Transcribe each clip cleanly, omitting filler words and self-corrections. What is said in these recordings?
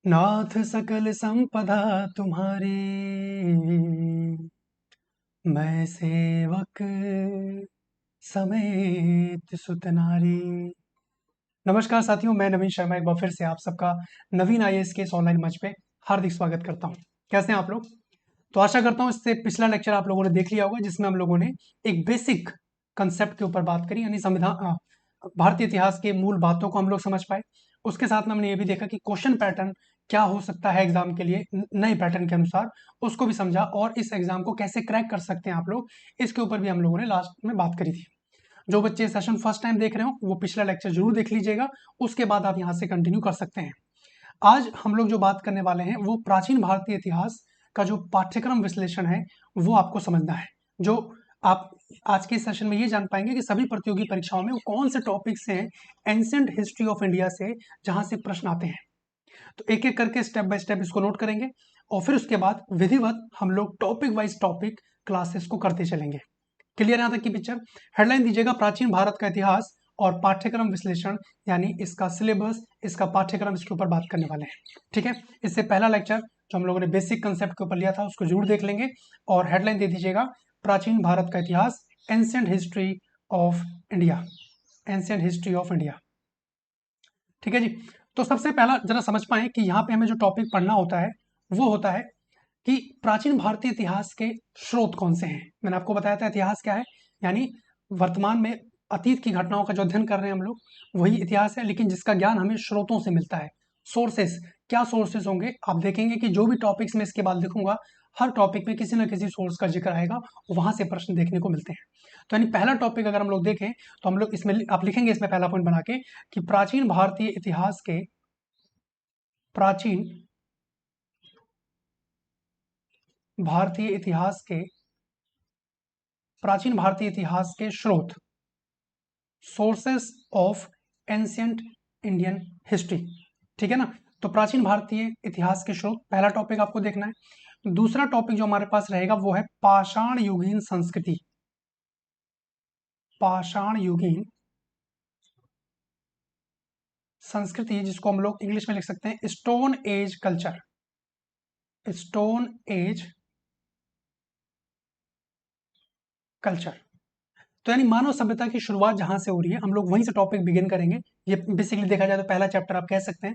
नाथ सकल संपदा तुम्हारी, मैं सेवक समेत सुत नारी। नमस्कार साथियों, मैं नवीन शर्मा एक बार फिर से आप सबका नवीन आईएएस के इस ऑनलाइन मंच पे हार्दिक स्वागत करता हूं। कैसे हैं आप लोग? तो आशा करता हूं इससे पिछला लेक्चर आप लोगों ने देख लिया होगा, जिसमें हम लोगों ने एक बेसिक कंसेप्ट के ऊपर बात करी, यानी संविधान भारतीय इतिहास के मूल बातों को हम लोग समझ पाए। उसके साथ में हमने ये भी देखा कि क्वेश्चन पैटर्न क्या हो सकता है एग्जाम के लिए नए पैटर्न के अनुसार, उसको भी समझा, और इस एग्जाम को कैसे क्रैक कर सकते हैं आप लोग, इसके ऊपर भी हम लोगों ने लास्ट में बात करी थी। जो बच्चे सेशन फर्स्ट टाइम देख रहे हो वो पिछला लेक्चर जरूर देख लीजिएगा, उसके बाद आप यहाँ से कंटिन्यू कर सकते हैं। आज हम लोग जो बात करने वाले हैं वो प्राचीन भारतीय इतिहास का जो पाठ्यक्रम विश्लेषण है वो आपको समझना है। जो आप आज के सेशन में ये जान पाएंगे कि सभी प्रतियोगी परीक्षाओं में वो कौन से टॉपिक्स हैं एंशिएंट हिस्ट्री ऑफ इंडिया से जहां से प्रश्न आते हैं। तो एक एक करके स्टेप बाय स्टेप इसको नोट करेंगे और फिर उसके बाद विधिवत हम लोग टॉपिक वाइज टॉपिक क्लासेस को करते चलेंगे। क्लियर यहाँ तक की पिक्चर? हेडलाइन दीजिएगा प्राचीन भारत का इतिहास और पाठ्यक्रम विश्लेषण, यानी इसका सिलेबस, इसका पाठ्यक्रम, इसके ऊपर बात करने वाले हैं। ठीक है, इससे पहला लेक्चर जो हम लोगों ने बेसिक कंसेप्ट के ऊपर लिया था उसको जरूर देख लेंगे। और हेडलाइन दे दीजिएगा प्राचीन भारत का इतिहास, ancient history of India, ancient history of India. ठीक है जी। तो सबसे पहला जरा समझ पाए कि यहाँ पे हमें जो टॉपिक पढ़ना होता है वो होता है कि प्राचीन भारतीय इतिहास के स्रोत कौन से हैं। मैंने आपको बताया था इतिहास क्या है, यानी वर्तमान में अतीत की घटनाओं का जो अध्ययन कर रहे हैं हम लोग वही इतिहास है, लेकिन जिसका ज्ञान हमें स्रोतों से मिलता है। सोर्सेस, क्या सोर्सेस होंगे? आप देखेंगे कि जो भी टॉपिक्स में इसके बाद लिखूंगा हर टॉपिक में किसी न किसी सोर्स का जिक्र आएगा, वहां से प्रश्न देखने को मिलते हैं। तो यानी पहला टॉपिक अगर हम लोग देखें तो हम लोग इसमें आप लिखेंगे इसमें पहला पॉइंट बना के कि प्राचीन भारतीय इतिहास के, प्राचीन भारतीय इतिहास के, प्राचीन भारतीय इतिहास के स्रोत, sources of ancient Indian history. ठीक है ना? तो प्राचीन भारतीय इतिहास के स्रोत पहला टॉपिक आपको देखना है। दूसरा टॉपिक जो हमारे पास रहेगा वो है पाषाण युगीन संस्कृति, पाषाण युगीन संस्कृति, जिसको हम लोग इंग्लिश में लिख सकते हैं stone age culture, stone age culture. तो यानी मानव सभ्यता की शुरुआत जहां से हो रही है हम लोग वहीं से टॉपिक बिगिन करेंगे। ये बेसिकली देखा जाए तो पहला चैप्टर आप कह सकते हैं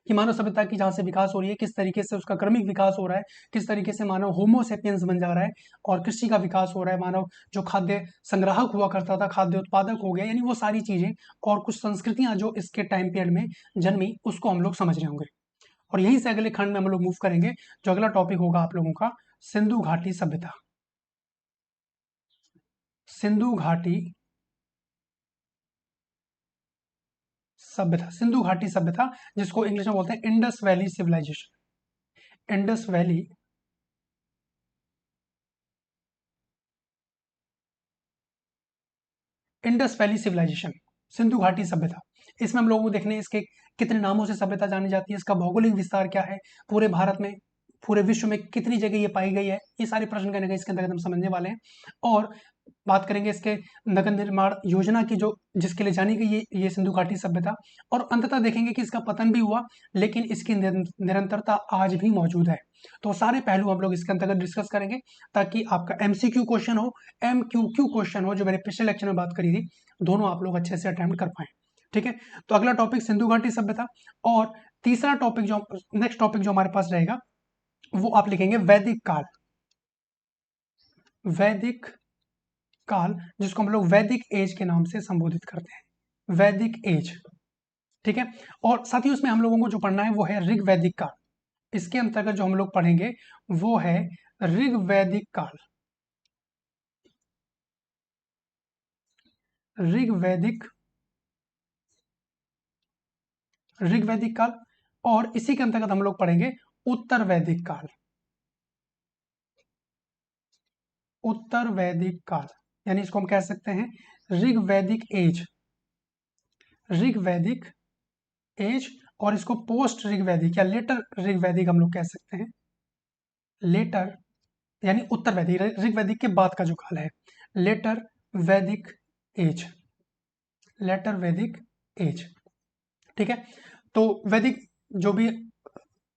कि मानव सभ्यता की जहां से विकास हो रही है, किस तरीके से उसका क्रमिक विकास हो रहा है, किस तरीके से मानव होमोसेपियंस बन जा रहा है और कृषि का विकास हो रहा है, मानव जो खाद्य संग्राहक हुआ करता था खाद्य उत्पादक हो गया, यानी वो सारी चीजें और कुछ संस्कृतियां जो इसके टाइम पीरियड में जन्मी उसको हम लोग समझ रहे होंगे। और यहीं से अगले खंड में हम लोग मूव करेंगे। जो अगला टॉपिक होगा आप लोगों का सिंधु घाटी सभ्यता, सिंधु घाटी सभ्यता, सिंधु घाटी सभ्यता, जिसको इंग्लिश में बोलते हैं Indus valley civilisation, Indus valley, Indus valley civilisation, सिंधु घाटी सभ्यता। इसमें हम लोगों को देखने इसके कितने नामों से सभ्यता जानी जाती है, इसका भौगोलिक विस्तार क्या है, पूरे भारत में, पूरे विश्व में कितनी जगह ये पाई गई है, ये सारे प्रश्न कहीं ना कहीं इसके अंतर्गत हम समझने वाले हैं। और बात करेंगे इसके नगर निर्माण योजना की जो जिसके लिए जानी गई ये सिंधु घाटी सभ्यता। और अंततः देखेंगे कि इसका पतन भी हुआ लेकिन इसकी निरंतरता आज भी मौजूद है। तो सारे पहलू हम लोग इसके अंतर्गत डिस्कस करेंगे ताकि आपका एमसीक्यू क्वेश्चन हो, एमक्यूक्यू क्वेश्चन हो, जो मैंने पिछले लेक्चर में बात करी थी, दोनों आप लोग अच्छे से अटेम्प्ट कर पाए। ठीक है, तो अगला टॉपिक सिंधु घाटी सभ्यता। और तीसरा टॉपिक जो नेक्स्ट टॉपिक जो हमारे पास रहेगा वो आप लिखेंगे वैदिक काल, वैदिक काल, जिसको हम लोग वैदिक एज के नाम से संबोधित करते हैं, वैदिक एज। ठीक है, और साथ ही उसमें हम लोगों को जो पढ़ना है वो है ऋग वैदिक काल। इसके अंतर्गत जो हम लोग पढ़ेंगे वो है ऋग वैदिक काल, ऋग वैदिक, ऋग वैदिक काल। और इसी के अंतर्गत हम लोग पढ़ेंगे उत्तर वैदिक काल, उत्तर वैदिक काल, यानी इसको हम कह सकते हैं ऋग वैदिक एज, ऋग वैदिक एज। और इसको पोस्ट ऋग वैदिक या लेटर ऋग वैदिक हम लोग कह सकते हैं, लेटर यानी उत्तर वैदिक, ऋग वैदिक के बाद का जो काल है, लेटर वैदिक एज, लेटर वैदिक एज। ठीक है, तो वैदिक जो भी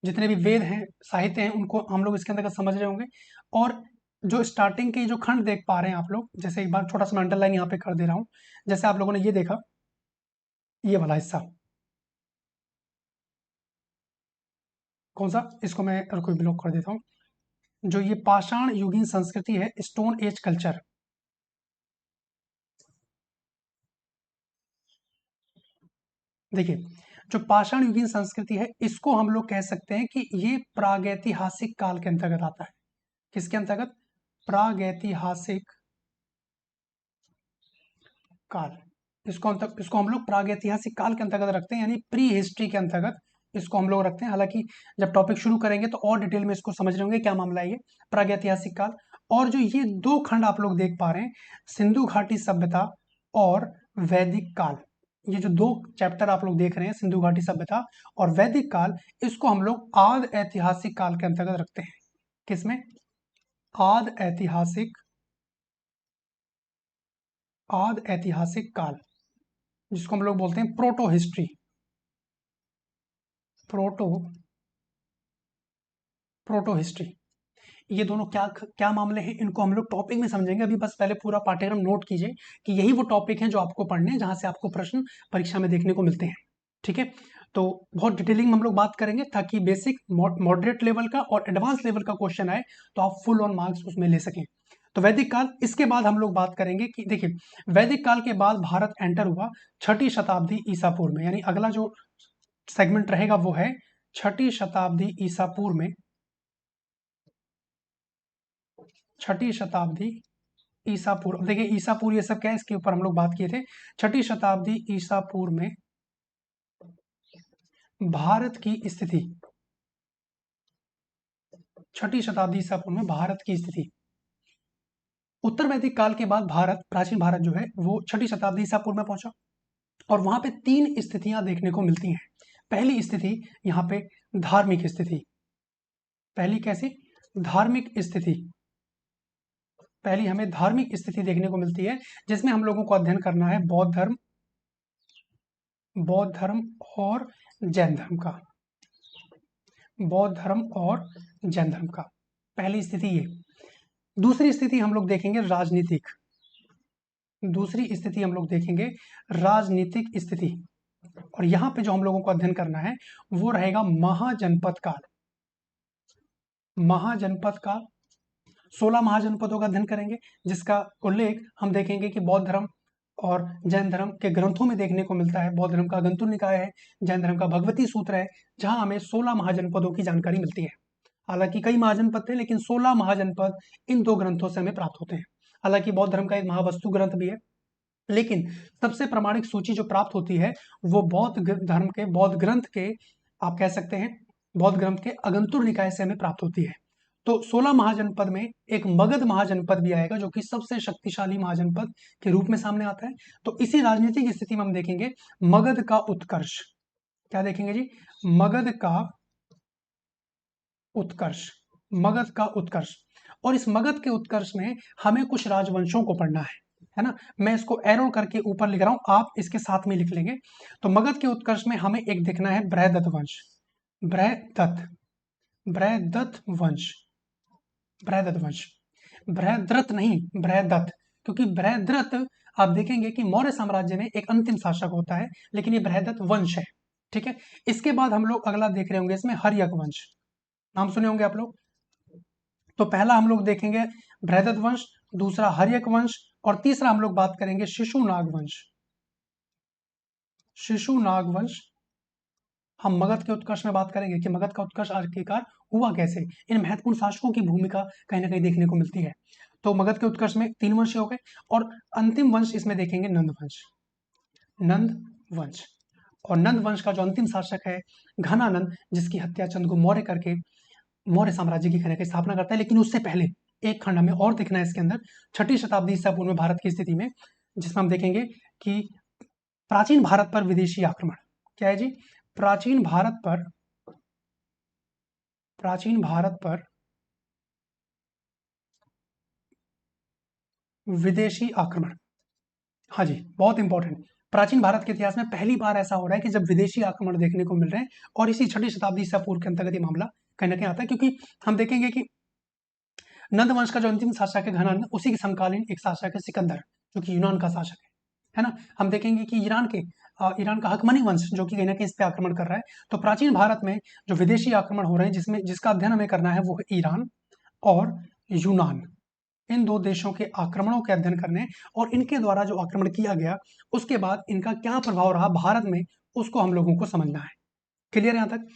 जितने भी वेद हैं, साहित्य हैं, उनको हम लोग इसके अंतर्गत समझ रहे होंगे। और जो स्टार्टिंग के जो खंड देख पा रहे हैं आप लोग, जैसे एक बार छोटा सा मैं अंडरलाइन यहाँ पे कर दे रहा हूँ। जैसे आप लोगों ने ये देखा, ये वाला हिस्सा कौन सा, इसको मैं कोई ब्लॉक कर देता हूँ। जो ये पाषाण युगीन संस्कृति है, स्टोन एज कल्चर, देखिए जो पाषाण युगीन संस्कृति है, इसको हम लोग कह सकते हैं कि ये प्रागैतिहासिक काल के अंतर्गत आता है। किसके अंतर्गत? प्रागैतिहासिक काल। इसको हम लोग प्रागैतिहासिक काल के अंतर्गत रखते हैं, यानी प्री हिस्ट्री के अंतर्गत इसको हम लोग रखते हैं। हालांकि जब टॉपिक शुरू करेंगे तो और डिटेल में इसको समझ रहे होंगे क्या मामला है ये प्रागैतिहासिक काल। और जो ये दो खंड आप लोग देख पा रहे हैं, सिंधु घाटी सभ्यता और वैदिक काल, ये जो दो चैप्टर आप लोग देख रहे हैं, सिंधु घाटी सभ्यता और वैदिक काल, इसको हम लोग आद ऐतिहासिक काल के अंतर्गत रखते हैं। किसमें? आद ऐतिहासिक, आद ऐतिहासिक काल, जिसको हम लोग बोलते हैं proto history. Proto proto history, ये दोनों क्या क्या मामले हैं, इनको हम लोग टॉपिक में समझेंगे। अभी बस पहले पूरा पाठ्यक्रम नोट कीजिए कि यही वो टॉपिक हैं जो आपको पढ़ने हैं, जहां से आपको प्रश्न परीक्षा में देखने को मिलते हैं। ठीक है, तो बहुत डिटेलिंग में हम लोग बात करेंगे, ताकि बेसिक, मॉडरेट लेवल का और एडवांस लेवल का क्वेश्चन आए तो आप फुल ऑन मार्क्स उसमें ले सकें। तो वैदिक काल, इसके बाद हम लोग बात करेंगे कि देखिए वैदिक काल के बाद भारत एंटर हुआ छठी शताब्दी ईसा पूर्व में, यानी अगला जो सेगमेंट रहेगा वो है छठी शताब्दी ईसा पूर्व में। छठी शताब्दी ईसा पूर्व, देखिए ईसा पूर्व ये सब क्या है, इसके ऊपर हम लोग बात किए थे। छठी शताब्दी ईसा पूर्व में भारत की स्थिति, छठी शताब्दी ईसा पूर्व में भारत की स्थिति। उत्तर वैदिक काल के बाद भारत, प्राचीन भारत जो है वो छठी शताब्दी ईसा पूर्व में पहुंचा, और वहां पे तीन स्थितियां देखने को मिलती हैं। पहली स्थिति यहाँ पे धार्मिक स्थिति, पहली कैसी? धार्मिक स्थिति। पहली हमें धार्मिक स्थिति देखने को मिलती है, जिसमें हम लोगों को अध्ययन करना है बौद्ध धर्म, बौद्ध धर्म और जैन धर्म का, बौद्ध धर्म और जैन धर्म का। पहली स्थिति ये। दूसरी स्थिति हम लोग देखेंगे राजनीतिक, दूसरी स्थिति हम लोग देखेंगे राजनीतिक स्थिति, और यहां पे जो हम लोगों को अध्ययन करना है वो रहेगा महाजनपद काल। महाजनपद काल, 16 महाजनपदों का अध्ययन करेंगे, जिसका उल्लेख हम देखेंगे कि बौद्ध धर्म और जैन धर्म के ग्रंथों में देखने को मिलता है। बौद्ध धर्म का अगंतुर निकाय है, जैन धर्म का भगवती सूत्र है, जहां हमें 16 महाजनपदों की जानकारी मिलती है। हालांकि कई महाजनपद थे, लेकिन 16 महाजनपद इन दो ग्रंथों से हमें प्राप्त होते हैं। हालांकि बौद्ध धर्म का एक महावस्तु ग्रंथ भी है, लेकिन सबसे प्रामाणिक सूची जो प्राप्त होती है वो बौद्ध धर्म के, बौद्ध ग्रंथ के, आप कह सकते हैं बौद्ध ग्रंथ के अगंतुर निकाय से हमें प्राप्त होती है। तो 16 महाजनपद में एक मगध महाजनपद भी आएगा, जो कि सबसे शक्तिशाली महाजनपद के रूप में सामने आता है। तो इसी राजनीतिक स्थिति में हम देखेंगे मगध का उत्कर्ष। क्या देखेंगे जी? मगध का उत्कर्ष, मगध का उत्कर्ष। और इस मगध के उत्कर्ष में हमें कुछ राजवंशों को पढ़ना है ना। मैं इसको एरो करके ऊपर लिख रहा हूं, आप इसके साथ में लिख लेंगे। तो मगध के उत्कर्ष में हमें एक देखना है बृहदत्त वंश, बृहदत्त, बृहदत्त वंश, बृहदत्त वंश, बृहद्रथ नहीं, बृहदत्त। क्योंकि बृहद्रथ आप देखेंगे कि मौर्य साम्राज्य में एक अंतिम शासक होता है, लेकिन ये बृहदत्त वंश है। ठीक है, इसके बाद हम लोग अगला देख रहे होंगे इसमें हर्यक वंश, नाम सुने होंगे आप लोग। तो पहला हम लोग देखेंगे बृहदत्त वंश, दूसरा हर्यक वंश, और तीसरा हम लोग बात करेंगे शिशुनाग वंश, शिशुनाग वंश। हम मगध के उत्कर्ष में बात करेंगे कि मगध का उत्कर्ष आखिरकार हुआ कैसे, इन महत्वपूर्ण शासकों की भूमिका कहीं ना कहीं देखने को मिलती है। तो मगध के उत्कर्ष में 3 वंश हो गए, और अंतिम वंश इसमें देखेंगे नंद वंश, नंद वंश। और नंद वंश का जो अंतिम शासक है घनानंद, जिसकी हत्या चंद्रगुप्त मौर्य करके मौर्य साम्राज्य की कहीं स्थापना करता है। लेकिन उससे पहले एक खंड हमें और देखना है इसके अंदर, छठी शताब्दी ईसा पूर्व में भारत की स्थिति में, जिसमें हम देखेंगे कि प्राचीन भारत पर विदेशी आक्रमण। क्या है जी? प्राचीन भारत पर, प्राचीन भारत पर विदेशी आक्रमण। हाँ जी, बहुत इंपॉर्टेंट, प्राचीन भारत के इतिहास में पहली बार ऐसा हो रहा है कि जब विदेशी आक्रमण देखने को मिल रहे हैं, और इसी 6वीं शताब्दी ईसा पूर्व के अंतर्गत ये मामला कहीं ना कहीं आता है, क्योंकि हम देखेंगे कि नंद वंश का जो अंतिम शासक है घनान, उसी के समकालीन एक शासक है सिकंदर, जो कि यूनान का शासक है ना। हम देखेंगे कि ईरान का हकमनी वंश जो कि कहीं ना कहीं इस पे आक्रमण कर रहा है। तो प्राचीन भारत में जो विदेशी आक्रमण हो रहे हैं, जिसका अध्ययन हमें करना है, वो है ईरान और यूनान। इन दो देशों के आक्रमणों के अध्ययन करने, और इनके द्वारा जो आक्रमण किया गया उसके बाद इनका क्या प्रभाव रहा भारत में, उसको हम लोगों को समझना है। क्लियर यहां तक?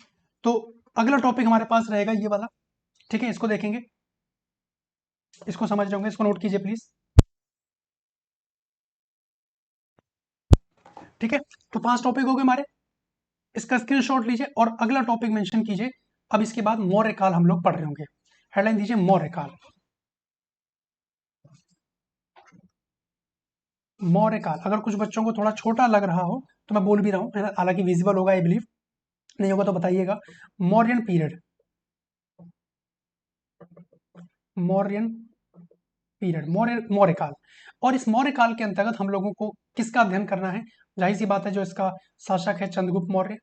तो अगला टॉपिक हमारे पास रहेगा ये वाला, ठीक है, इसको देखेंगे, इसको समझ रहे होंगे, इसको नोट कीजिए प्लीज। ठीक है, तो 5 टॉपिक हो गए हमारे, इसका स्क्रीनशॉट लीजिए और अगला टॉपिक मेंशन कीजिए। अब इसके बाद मौर्य काल हम लोग पढ़ रहे होंगे। हेडलाइन दीजिए मौर्य काल। मौर्य काल, अगर कुछ बच्चों को थोड़ा छोटा लग रहा हो तो मैं बोल भी रहा हूं, हालांकि विजिबल होगा आई बिलीव, नहीं होगा तो बताइएगा। मौर्यन पीरियड, मौर्यन पीरियड, मौर्य काल। और इस मौर्य काल के अंतर्गत हम लोगों को किसका अध्ययन करना है? जाहिर सी बात है, जो इसका शासक है चंद्रगुप्त मौर्य,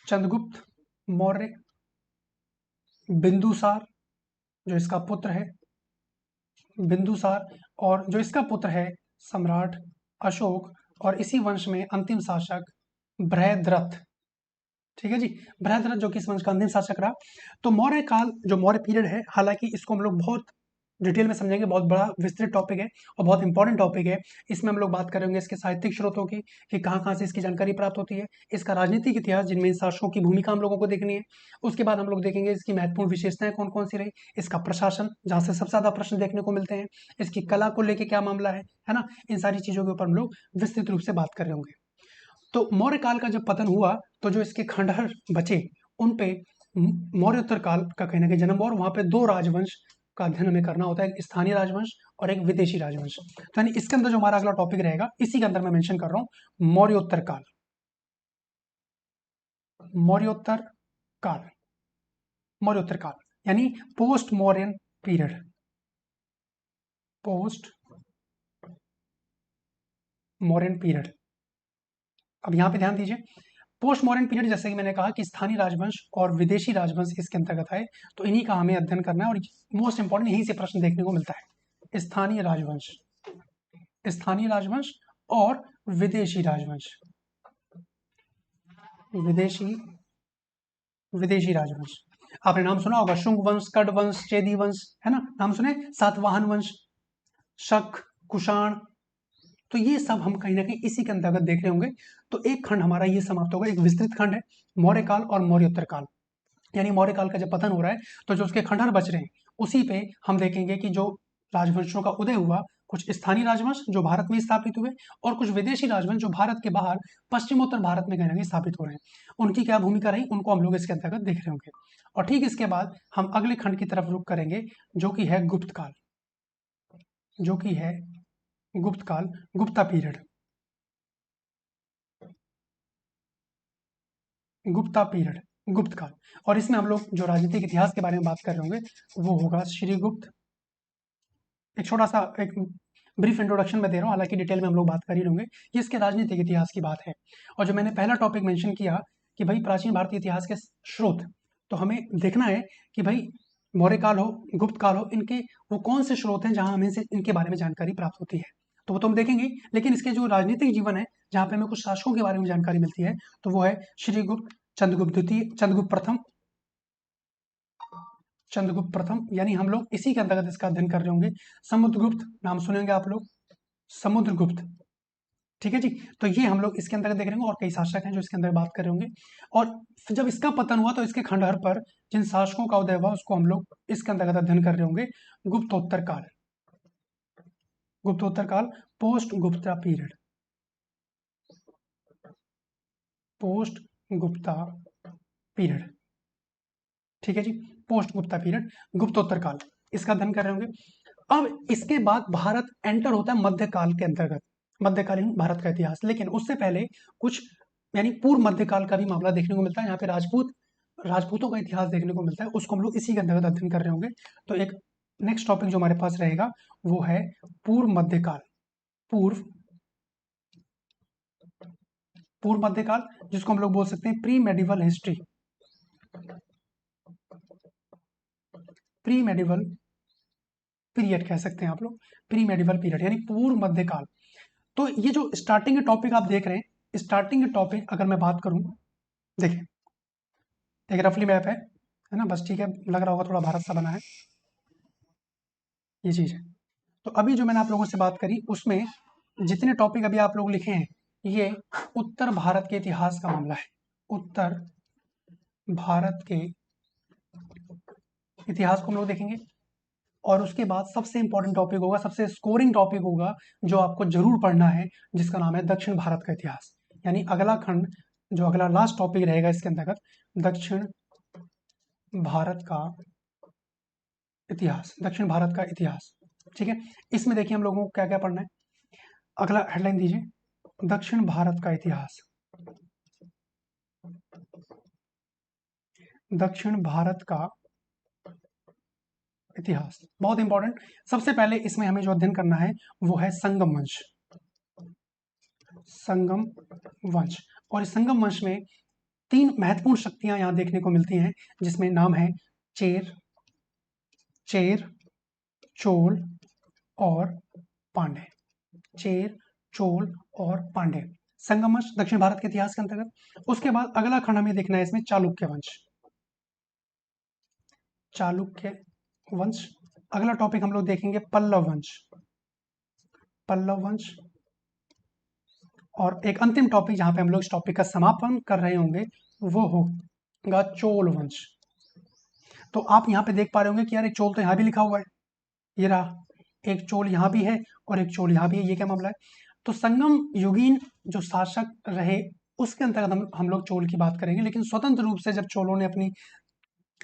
चंद्रगुप्त मौर्य, बिंदुसार जो इसका पुत्र है, बिंदुसार, और जो इसका पुत्र है सम्राट अशोक, और इसी वंश में अंतिम शासक बृहद्रथ। ठीक है जी, बृहद्रथ जो कि इस वंश का अंतिम शासक रहा। तो मौर्य काल, जो मौर्य पीरियड है, हालांकि इसको हम लोग बहुत डिटेल में समझेंगे, बहुत बड़ा विस्तृत टॉपिक है और बहुत इंपॉर्टेंट टॉपिक है। इसमें हम लोग बात करेंगे इसके साहित्यिक स्रोतों की, कि कहाँ कहाँ से इसकी जानकारी प्राप्त होती है, इसका राजनीतिक इतिहास जिनमें इन शासकों की भूमिका हम लोगों को देखनी है। उसके बाद हम लोग देखेंगे इसकी महत्वपूर्ण विशेषताएं कौन कौन सी रही, इसका प्रशासन, जहाँ से सबसे ज्यादा प्रश्न देखने को मिलते हैं, इसकी कला को लेकर क्या मामला है ना। इन सारी चीजों के ऊपर हम लोग विस्तृत रूप से बात कर रहे होंगे। तो मौर्य काल का जब पतन हुआ, तो जो इसके खंडहर बचे, उन पे मौर्योत्तर काल का कहीं ना कहीं जन्म हुआ, और वहां पे 2 राजवंश का अध्ययन हमें करना होता है, एक स्थानीय राजवंश और एक विदेशी राजवंश। तो यानी इसके अंदर जो हमारा अगला टॉपिक रहेगा, इसी के अंदर मैं मेंशन कर रहा हूं मौर्योत्तर काल, मौर्योत्तर काल, मौर्योत्तर काल, यानी post Mauryan period, post Mauryan period. अब यहां पे ध्यान दीजिए, पोस्ट मॉडर्न पीरियड, जैसे कि मैंने कहा कि स्थानीय राजवंश और विदेशी राजवंश इसके अंतर्गत आए, तो इन्हीं का हमें अध्ययन करना है, और मोस्ट इंपॉर्टेंट यहीं से प्रश्न देखने को मिलता है। स्थानीय राजवंश, स्थानीय राजवंश और विदेशी राजवंश, विदेशी विदेशी राजवंश। आपने नाम सुना होगा, शुंग वंश, कड वंश, चेदी वंश, है ना, नाम सुने, सातवाहन वंश, शक, कुषाण। तो ये सब हम कहीं ना कहीं इसी के अंतर्गत देख रहे होंगे। तो एक खंड हमारा ये समाप्त होगा, एक विस्तृत खंड है मौर्य काल और मौर्योत्तर काल। यानी मौर्य काल का जब पतन हो रहा है, तो जो उसके खंडहर बच रहे हैं, उसी पे हम देखेंगे कि जो राजवंशों का उदय हुआ, कुछ स्थानीय राजवंश जो भारत में स्थापित हुए, और कुछ विदेशी राजवंश जो भारत के बाहर पश्चिमोत्तर भारत में कहीं ना कहीं स्थापित हो रहे हैं। उनकी क्या भूमिका रही, उनको हम लोग इसके अंतर्गत देख रहे होंगे। और ठीक इसके बाद हम अगले खंड की तरफ रुख करेंगे, जो कि है गुप्त काल, जो कि है गुप्त काल, गुप्ता पीरियड, गुप्ता पीरियड, गुप्त काल। और इसमें हम लोग जो राजनीतिक इतिहास के बारे में बात कर रहे होंगे, वो होगा श्रीगुप्त। एक छोटा सा एक ब्रीफ इंट्रोडक्शन में दे रहा हूँ, हालांकि डिटेल में हम लोग बात कर ही होंगे। ये इसके राजनीतिक इतिहास की बात है। और जो मैंने पहला टॉपिक मेंशन किया कि भाई प्राचीन भारतीय इतिहास के स्रोत, तो हमें देखना है कि भाई मौर्य काल हो, गुप्त काल हो, इनके वो कौन से स्रोत हैं जहां हमें से इनके बारे में जानकारी प्राप्त होती है। तो वो तो हम देखेंगे, लेकिन इसके जो राजनीतिक जीवन है, जहाँ पे हमें कुछ शासकों के बारे में जानकारी मिलती है, तो वो है श्रीगुप्त, चंद्रगुप्त द्वितीय, चंद्रगुप्त प्रथम, चंद्रगुप्त प्रथम। यानी हम लोग इसी के अंतर्गत इसका अध्ययन कर रहे होंगे। समुद्रगुप्त नाम सुनेंगे आप लोग, समुद्रगुप्त। ठीक है जी, तो ये हम लोग इसके अंतर्गत देख रहे होंगे, और कई शासक हैं जो इसके अंदर बात कर रहे होंगे। और जब इसका पतन हुआ, तो इसके खंडहर पर जिन शासकों का उदय हुआ, उसको हम लोग इसके अंतर्गत अध्ययन कर रहे होंगे, गुप्तोत्तर काल, गुप्तोत्तर काल, post Gupta period, post Gupta period. ठीक है जी, पोस्ट गुप्ता पीरियड, गुप्तोत्तर काल, इसका अध्ययन कर रहे होंगे। अब इसके बाद भारत एंटर होता है मध्यकाल के अंतर्गत, मध्यकालीन भारत का इतिहास। लेकिन उससे पहले कुछ, यानी पूर्व मध्यकाल का भी मामला देखने को मिलता है, यहाँ पे राजपूतों का इतिहास देखने को मिलता है, उसको हम लोग इसी के अंतर्गत अध्ययन कर रहे होंगे। तो एक नेक्स्ट टॉपिक जो हमारे पास रहेगा, वो है पूर्व मध्यकाल, पूर्व पूर्व मध्यकाल, जिसको हम लोग बोल सकते हैं pre medieval history, pre medieval period कह सकते हैं आप लोग, प्री मेडिवल पीरियड यानी पूर्व मध्यकाल। तो ये जो स्टार्टिंग के टॉपिक आप देख रहे हैं, स्टार्टिंग के टॉपिक अगर मैं बात करूं, देखिए एक रफली मैप है ना, बस ठीक है, लग रहा होगा थोड़ा भारत सा बना है, ये चीज़ है। तो अभी जो मैंने आप लोगों से बात करी उसमें जितने टॉपिक अभी आप लोग लिखे हैं, ये उत्तर भारत के इतिहास का मामला है, उत्तर भारत के इतिहास को हम लोग देखेंगे। और उसके बाद सबसे इंपॉर्टेंट टॉपिक होगा, सबसे स्कोरिंग टॉपिक होगा जो आपको जरूर पढ़ना है, जिसका नाम है दक्षिण भारत का इतिहास, यानी अगला खंड, जो अगला लास्ट टॉपिक रहेगा इसके अंतर्गत, दक्षिण भारत का इतिहास, दक्षिण भारत का इतिहास। ठीक है, इसमें देखिए हम लोगों को क्या क्या पढ़ना है। अगला हेडलाइन दीजिए, दक्षिण भारत का इतिहास, दक्षिण भारत का इतिहास बहुत इंपॉर्टेंट। सबसे पहले इसमें हमें जो अध्ययन करना है वो है संगम वंश, संगम वंश। और इस संगम वंश में तीन महत्वपूर्ण शक्तियां यहां देखने को मिलती हैं, जिसमें नाम है चेर, चोल और पांड्य, चेर, चोल और पांड्य, संगम वंश दक्षिण भारत के इतिहास के अंतर्गत। उसके बाद अगला खंड हमें देखना है इसमें चालुक्य वंश, चालुक्य वंश। अगला टॉपिक हम लोग देखेंगे पल्लव वंश, पल्लव वंश। और एक अंतिम टॉपिक जहां पे हम लोग इस टॉपिक का समापन कर रहे होंगे वो होगा चोल वंश। तो आप यहाँ पे देख पा रहे होंगे कि यार एक चोल तो यहाँ भी लिखा हुआ है, ये रहा, एक चोल यहाँ भी है और एक चोल यहाँ भी है, ये क्या मामला है। तो संगम युगीन जो शासक रहे उसके अंतर्गत हम लोग चोल की बात करेंगे, लेकिन स्वतंत्र रूप से जब चोलों ने अपनी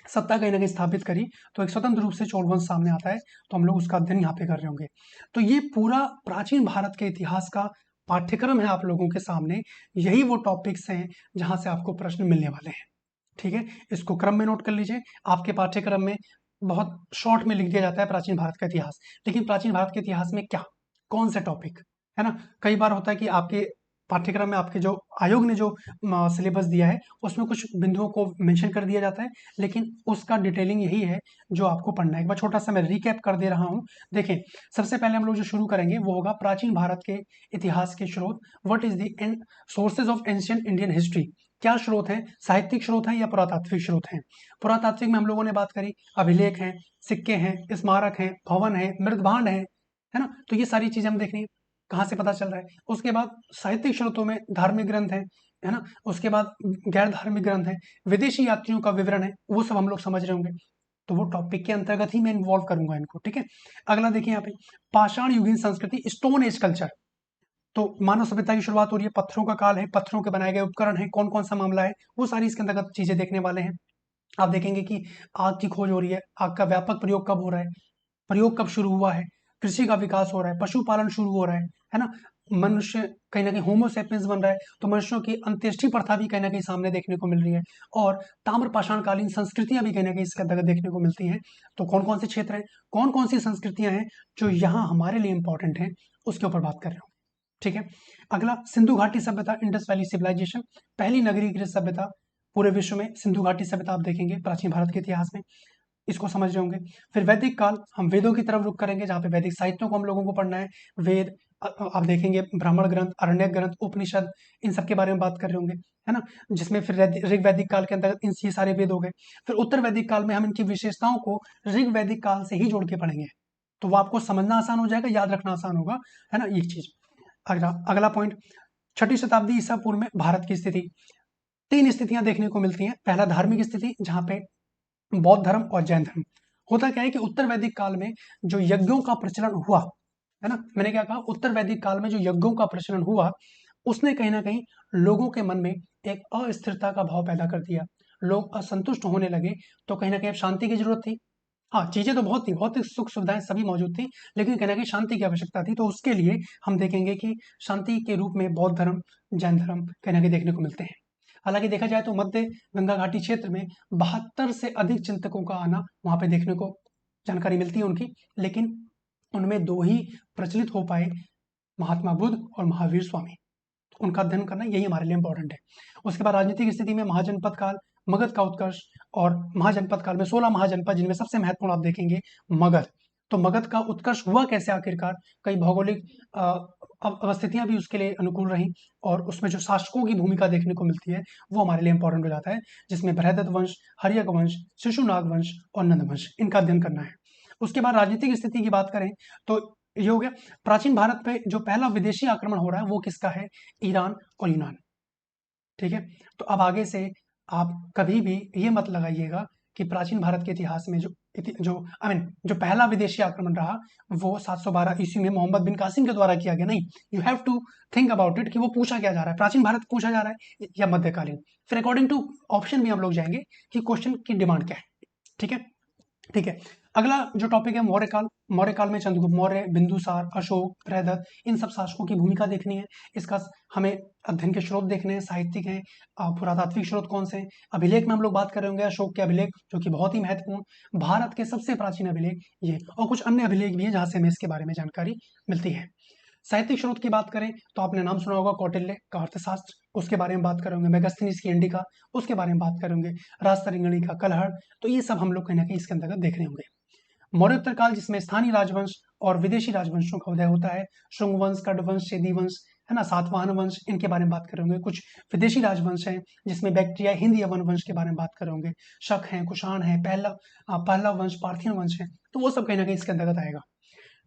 सत्ता कहीं ना कहीं स्थापित करी तो एक स्वतंत्र रूप से चोल वंश सामने आता है, तो हम लोग उसका अध्ययन यहाँ पे कर रहे होंगे। तो ये पूरा प्राचीन भारत के इतिहास का पाठ्यक्रम है आप लोगों के सामने, यही वो टॉपिक्स हैं जहां से आपको प्रश्न मिलने वाले हैं। ठीक है, इसको क्रम में नोट कर लीजिए। आपके पाठ्यक्रम में बहुत शॉर्ट में लिख दिया जाता है प्राचीन भारत का इतिहास, लेकिन प्राचीन भारत के इतिहास में क्या, कौन से टॉपिक, है ना। कई बार होता है कि आपके पाठ्यक्रम में आपके जो आयोग ने जो सिलेबस दिया है उसमें कुछ बिंदुओं को मेंशन कर दिया जाता है, लेकिन उसका डिटेलिंग यही है जो आपको पढ़ना है। एक बार छोटा सा मैं रिकैप कर दे रहा हूँ। देखें, सबसे पहले हम लोग जो शुरू करेंगे वो होगा प्राचीन भारत के इतिहास के स्रोत, what is the sources of ancient Indian history. क्या स्रोत हैं, साहित्यिक स्रोत हैं या पुरातात्विक स्रोत हैं। पुरातात्विक में हम लोगों ने बात करी, अभिलेख हैं, सिक्के हैं, स्मारक हैं, भवन है, मृदभांड है ना। तो ये सारी चीजें हम देख रहे हैं कहाँ से पता चल रहा है। उसके बाद साहित्यिक स्रोतों में धार्मिक ग्रंथ है ना। उसके बाद गैर धार्मिक ग्रंथ है, विदेशी यात्रियों का विवरण है, वो सब हम लोग समझ रहे होंगे। तो वो टॉपिक के अंतर्गत ही मैं इन्वॉल्व करूंगा इनको। ठीक है, अगला देखिए यहाँ पे पाषाण युगीन संस्कृति, स्टोन एज कल्चर। तो मानव सभ्यता की शुरुआत हो रही है, पत्थरों का काल है, पत्थरों के बनाए गए उपकरण है, कौन कौन सा मामला है, वो सारी इसके अंतर्गत चीजें देखने वाले हैं। आप देखेंगे कि आग की खोज हो रही है, आग का व्यापक प्रयोग कब हो रहा है, प्रयोग कब शुरू हुआ है, कृषि का विकास हो रहा है, पशुपालन शुरू हो रहा है ना। मनुष्य कहीं ना कहीं होमोसेपियंस बन रहा है, तो मनुष्यों की अंत्येष्टि प्रथा भी कहीं ना कहीं सामने देखने को मिल रही है, और ताम्र पाषाणकालीन संस्कृतियां भी कहीं ना कहीं इसके अंतर्गत देखने को मिलती हैं। तो कौन कौन से क्षेत्र हैं, कौन कौन सी संस्कृतियां हैं जो यहाँ हमारे लिए इंपॉर्टेंट हैं, उसके ऊपर बात कर रहे हो। ठीक है, अगला सिंधु घाटी सभ्यता, इंडस वैली सिविलाइजेशन, पहली नगरीकृत सभ्यता पूरे विश्व में, सिंधु घाटी सभ्यता आप देखेंगे प्राचीन भारत के इतिहास में, इसको समझ रहे होंगे। फिर वैदिक काल, हम वेदों की तरफ रुख करेंगे जहाँ पे वैदिक साहित्यों को हम लोगों को पढ़ना है। वेद आप देखेंगे, ब्राह्मण ग्रंथ, अरण्यक ग्रंथ, उपनिषद, इन सब के बारे में बात कर रहे होंगे, है ना। जिसमें फिर ऋग वैदिक काल के अंतर्गत इन ये सारे वेद हो गए। फिर उत्तर वैदिक काल में हम इनकी विशेषताओं को ऋग वैदिक काल से ही जोड़ के पढ़ेंगे, तो वो आपको समझना आसान हो जाएगा, याद रखना आसान होगा, है ना, ये चीज। अगला अगला पॉइंट, छठी शताब्दी ईसा पूर्व में भारत की स्थिति। तीन स्थितियां देखने को मिलती हैं। पहला धार्मिक स्थिति, जहां पे बौद्ध धर्म और जैन धर्म। होता क्या है कि उत्तर वैदिक काल में जो यज्ञों का प्रचलन हुआ, है ना, मैंने क्या कहा, उत्तर वैदिक काल में जो यज्ञों का प्रचलन हुआ उसने कहीं ना कहीं लोगों के मन में एक अस्थिरता का भाव पैदा कर दिया, लोग असंतुष्ट होने लगे। तो कहीं ना कहीं अब शांति की जरूरत थी। हाँ, चीजें तो बहुत थी, भौतिक सुख सुविधाएं सभी मौजूद थी, लेकिन कहीं ना कहीं शांति की आवश्यकता थी। तो उसके लिए हम देखेंगे कि शांति के रूप में बौद्ध धर्म, जैन धर्म कहीं ना कहीं देखने को मिलते हैं। हालांकि देखा जाए तो मध्य गंगा घाटी क्षेत्र में 72 से अधिक चिंतकों का आना वहां पे देखने को जानकारी मिलती है उनकी, लेकिन उनमें दो ही प्रचलित हो पाए, महात्मा बुद्ध और महावीर स्वामी, उनका अध्ययन करना यही हमारे लिए इंपॉर्टेंट है। उसके बाद राजनीतिक स्थिति में महाजनपद काल, मगध का उत्कर्ष, और महाजनपद काल में 16 महाजनपद, जिनमें सबसे महत्वपूर्ण आप देखेंगे मगध। तो मगध का उत्कर्ष हुआ कैसे आखिरकार, कई भौगोलिक अवस्थितियां भी उसके लिए अनुकूल रहीं, और उसमें जो शासकों की भूमिका देखने को मिलती है वो हमारे लिए इंपॉर्टेंट हो जाता है, जिसमें बृहदत्त वंश, हर्यक वंश, शिशुनाग वंश और नंद वंश, इनका अध्ययन करना है। उसके बाद राजनीतिक स्थिति की बात करें तो ये हो गया। प्राचीन भारत पे जो पहला विदेशी आक्रमण हो रहा है वो किसका है, ईरान और यूनान। ठीक है, तो अब आगे से आप कभी भी ये मत लगाइएगा कि प्राचीन भारत के इतिहास में जो पहला विदेशी आक्रमण रहा वो 712 ईस्वी में मोहम्मद बिन कासिम के द्वारा किया गया। नहीं, you have to think about it कि वो पूछा क्या जा रहा है, प्राचीन भारत पूछा जा रहा है या मध्यकालीन। फिर अकॉर्डिंग टू ऑप्शन भी हम लोग जाएंगे कि क्वेश्चन की डिमांड क्या है। ठीक है, ठीक है। अगला जो टॉपिक है मौर्य काल। मौर्य काल में चंद्रगुप्त मौर्य, बिंदुसार, अशोक, बृहदत्त, इन सब शासकों की भूमिका देखनी है। इसका हमें अध्ययन के स्रोत देखने हैं, साहित्यिक हैं, पुरातात्विक स्रोत कौन से हैं। अभिलेख में हम लोग बात कर रहे होंगे अशोक के अभिलेख, जो कि बहुत ही महत्वपूर्ण, भारत के सबसे प्राचीन अभिलेख ये, और कुछ अन्य अभिलेख भी हैं जहाँ से हमें इसके बारे में जानकारी मिलती है। साहित्यिक स्रोत की बात करें तो आपने नाम सुना होगा कौटिल्य का अर्थशास्त्र, उसके बारे में बात करेंगे। मेगास्थनीज की इंडिका, उसके बारे में बात करेंगे। राजतरंगिणी का कलहड़, तो ये सब हम लोग कहीं ना कहीं इसके अंतर्गत देख रहे होंगे। मौर्योत्तर काल, जिसमें स्थानीय राजवंश और विदेशी राजवंशों का उदय होता है, शुंग वंश, कड वंश, चेदी वंश, है ना, सातवाहन वंश, इनके बारे में बात करेंगे। कुछ विदेशी राजवंश हैं जिसमें बैक्ट्रिया, हिंद यवन वंश के बारे में बात करेंगे। शक है, कुषाण है, पहलव वंश, पार्थियन वंश है, तो वो सब कहीं ना कहीं इसके अंतर्गत आएगा।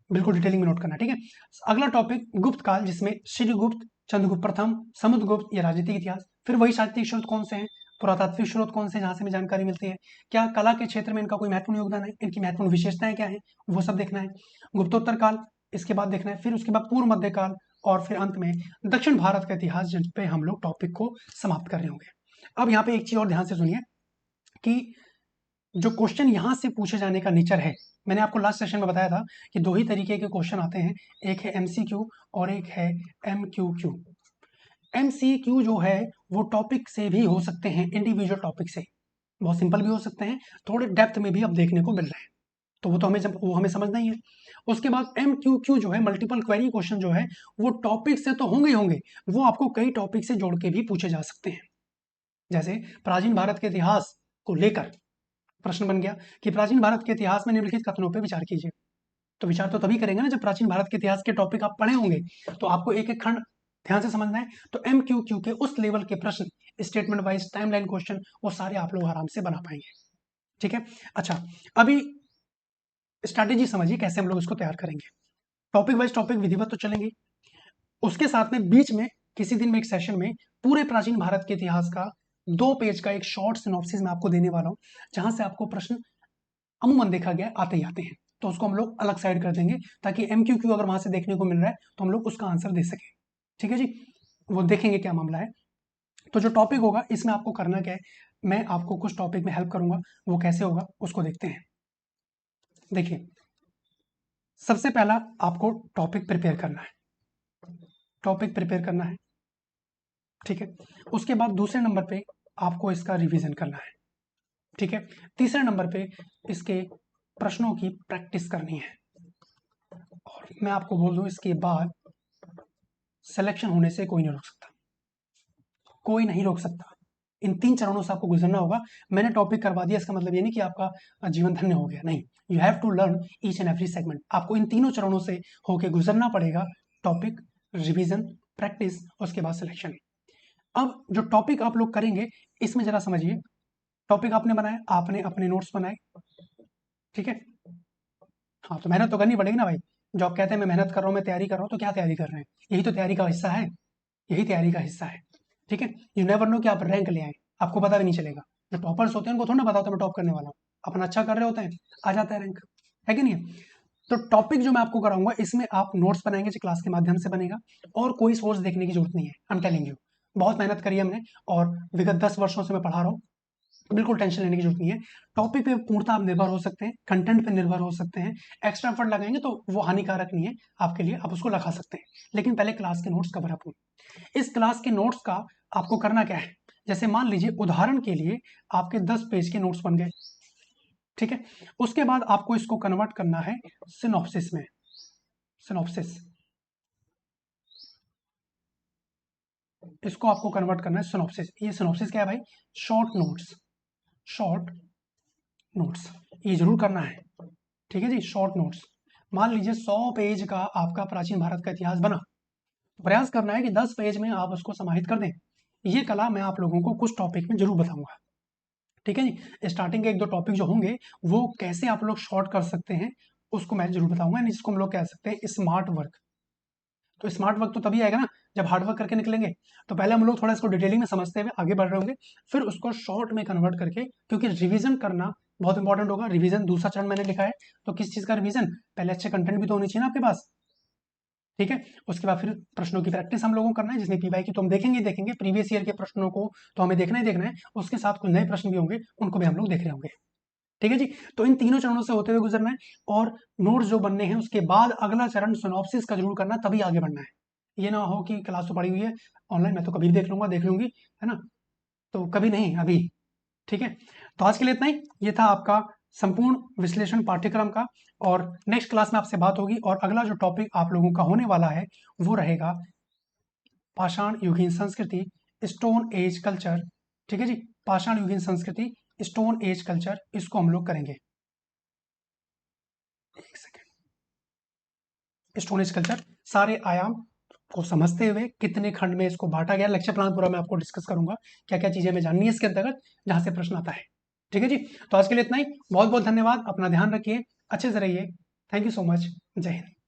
बिल्कुल डिटेलिंग में नोट करना, ठीक है। अगला टॉपिक गुप्त काल, जिसमें श्रीगुप्त, चंद्रगुप्त प्रथम, समुद्रगुप्त, ये राजनीतिक इतिहास। फिर वही साहित्यिक स्रोत कौन से हैं, पुरातात्विक स्रोत कौन से, जहां से हमें जानकारी मिलती है, क्या कला के क्षेत्र में इनका कोई महत्वपूर्ण योगदान है, इनकी महत्वपूर्ण विशेषताएं क्या है, वो सब देखना है। गुप्तोत्तर काल इसके बाद देखना है, फिर उसके बाद पूर्व मध्य काल, और फिर अंत में दक्षिण भारत का इतिहास, जिन पे हम लोग टॉपिक को समाप्त कर रहे होंगे। अब यहाँ पे एक चीज और ध्यान से सुनिए कि जो क्वेश्चन यहाँ से पूछे जाने का नेचर है, मैंने आपको लास्ट सेशन में बताया था कि दो ही तरीके के क्वेश्चन आते हैं, एक है एमसीक्यू और एक है एमक्यूक्यू। एमसीक्यू जो है वो टॉपिक से भी हो सकते हैं, इंडिविजुअल टॉपिक से, बहुत सिंपल भी हो सकते हैं, थोड़े डेप्थ में भी अब देखने को मिल रहे हैं, तो वो हमें समझना ही है। उसके बाद एमक्यूक्यू जो है, मल्टीपल क्वेरी क्वेश्चन जो है, वो टॉपिक से तो होंगे ही होंगे, वो आपको कई टॉपिक से जोड़ के भी पूछे जा सकते हैं। जैसे प्राचीन भारत के इतिहास को लेकर प्रश्न बन गया कि प्राचीन भारत के इतिहास में निम्नलिखित कथनों पर विचार कीजिए। तो विचार तो तभी करेंगे ना जब प्राचीन भारत के इतिहास के टॉपिक आप पढ़े होंगे, तो आपको एक एक खंड ध्यान से समझना है। तो एमक्यूक्यू के उस लेवल के प्रश्न, स्टेटमेंट वाइज, टाइमलाइन क्वेश्चन, वो सारे आप लोग आराम से बना पाएंगे। ठीक है, अच्छा, अभी स्ट्रैटेजी समझिए कैसे हम लोग इसको तैयार करेंगे। टॉपिक वाइज टॉपिक विधिवत तो चलेंगे, उसके साथ में बीच में किसी दिन में एक सेशन में पूरे प्राचीन भारत के इतिहास का 2 पेज का एक शॉर्ट सिनॉप्सिस मैं आपको देने वाला हूं, जहां से आपको प्रश्न अमूमन देखा गया आते ही आते हैं, तो उसको हम लोग अलग साइड कर देंगे, ताकि एमक्यूक्यू अगर वहां से देखने को मिल रहा है तो हम लोग उसका आंसर दे सकें। ठीक है जी, वो देखेंगे क्या मामला है। तो जो टॉपिक होगा इसमें आपको करना क्या है, मैं आपको कुछ टॉपिक में हेल्प करूंगा, वो कैसे होगा उसको देखते हैं। देखिए, सबसे पहला आपको टॉपिक प्रिपेयर करना है, टॉपिक प्रिपेयर करना है, ठीक है। उसके बाद दूसरे नंबर पे आपको इसका रिवीजन करना है, ठीक है। तीसरे नंबर पे इसके प्रश्नों की प्रैक्टिस करनी है, और मैं आपको बोल दूं इसके बाद सिलेक्शन होने से कोई नहीं रोक सकता, कोई नहीं रोक सकता। इन 3 चरणों से आपको गुजरना होगा। मैंने टॉपिक करवा दिया इसका मतलब ये नहीं कि आपका जीवन धन्य हो गया, नहीं। You have to learn each and every segment. आपको इन तीनों चरणों से होके गुजरना पड़ेगा, टॉपिक, रिवीजन, प्रैक्टिस, उसके बाद सिलेक्शन। अब जो टॉपिक आप लोग करेंगे इसमें जरा समझिए, टॉपिक आपने बनाया, आपने अपने नोट्स बनाए, ठीक है। हाँ, तो मेहनत तो करनी पड़ेगी ना भाई। जो आप कहते हैं मैं मेहनत कर रहा हूँ, मैं तैयारी कर रहा हूँ, तो क्या तैयारी कर रहे हैं, यही तो तैयारी का हिस्सा है, यही तैयारी का हिस्सा है, ठीक है। यू नेवर नो कि आप रैंक ले आए, आपको पता भी नहीं चलेगा। जो टॉपर्स होते हैं उनको थोड़ा ना पता होता है मैं टॉप करने वाला हूँ, अपना अच्छा कर रहे होते हैं, आ जाता है रैंक, है कि नहीं है। तो टॉपिक जो मैं आपको कराऊंगा इसमें आप नोट्स बनाएंगे जो क्लास के माध्यम से बनेगा, और कोई सोर्स देखने की जरूरत नहीं है। आई एम टेलिंग यू, बहुत मेहनत करी हमने, और विगत 10 वर्षों से मैं पढ़ा रहा हूँ, बिल्कुल टेंशन लेने की जरूरत नहीं है। टॉपिक पे पूर्णतः आप निर्भर हो सकते हैं, कंटेंट पे निर्भर हो सकते हैं। एक्स्ट्रा एफर्ट लगाएंगे तो वो हानिकारक नहीं है आपके लिए, आप उसको लगा सकते हैं, लेकिन पहले क्लास के नोट्स कवर अप हो। इस क्लास के नोट्स का आपको करना क्या है, जैसे मान लीजिए उदाहरण के लिए आपके 10 पेज के नोट्स बन गए, ठीक है। उसके बाद आपको इसको कन्वर्ट करना है सिनॉप्सिस में, सिनॉप्सिस, इसको आपको कन्वर्ट करना है सिनॉप्सिस। ये सिनॉप्सिस क्या है भाई? शॉर्ट नोट्स, शॉर्ट नोट्स, ये जरूर करना है, ठीक है जी। शॉर्ट नोट्स, मान लीजिए 100 पेज का आपका प्राचीन भारत का इतिहास बना, प्रयास करना है कि 10 पेज में आप उसको समाहित कर दें। ये कला मैं आप लोगों को कुछ टॉपिक में जरूर बताऊंगा, ठीक है जी। स्टार्टिंग के 1-2 टॉपिक जो होंगे वो कैसे आप लोग शॉर्ट कर सकते हैं उसको मैं जरूर बताऊंगा, जिसको हम लोग कह सकते हैं स्मार्ट वर्क। तो स्मार्ट वर्क तो तभी आएगा ना जब हार्ड वर्क करके निकलेंगे। तो पहले हम लोग थोड़ा इसको डिटेलिंग में समझते हुए आगे बढ़ रहे होंगे, फिर उसको शॉर्ट में कन्वर्ट करके, क्योंकि रिवीजन करना बहुत इंपॉर्टेंट होगा। रिवीजन दूसरा चरण मैंने लिखा है, तो किस चीज का रिवीजन? पहले अच्छे कंटेंट भी तो होनी चाहिए ना आपके पास, ठीक है। उसके बाद फिर प्रश्नों की प्रैक्टिस हम लोगों को करना है, जिसमें पी वाई की तो हम देखेंगे देखेंगे, प्रीवियस ईयर के प्रश्नों को तो हमें देखना ही देखना है, उसके साथ कुछ नए प्रश्न भी होंगे, उनको भी हम लोग देख रहे होंगे, ठीक है जी। तो इन तीनों चरणों से होते हुए गुजरना है, और नोट्स जो बनने हैं उसके बाद अगला चरण सिनॉप्सिस का जरूर करना, तभी आगे बढ़ना है। ये ना हो कि क्लास तो पड़ी हुई है ऑनलाइन, मैं तो कभी भी देख लूंगा, देख लूंगी, है ना, तो कभी नहीं, अभी, ठीक है। तो आज के लिए इतना ही, ये था आपका संपूर्ण विश्लेषण पाठ्यक्रम का, और नेक्स्ट क्लास में आपसे बात होगी, और अगला जो टॉपिक आप लोगों का होने वाला है वो रहेगा पाषाण युगीन संस्कृति, स्टोन एज कल्चर, ठीक है जी। पाषाण युगीन संस्कृति, स्टोन एज कल्चर, इसको हम लोग करेंगे। एक सेकेंड। स्टोन एज कल्चर, सारे आयाम को समझते हुए कितने खंड में इसको बांटा गया, लेक्चर प्लान पूरा मैं आपको डिस्कस करूंगा, क्या क्या चीजें हमें जाननी है इसके अंतर्गत, जहां से प्रश्न आता है, ठीक है जी। तो आज के लिए इतना ही, बहुत बहुत धन्यवाद, अपना ध्यान रखिए, अच्छे से रहिए, थैंक यू सो मच, जय हिंद।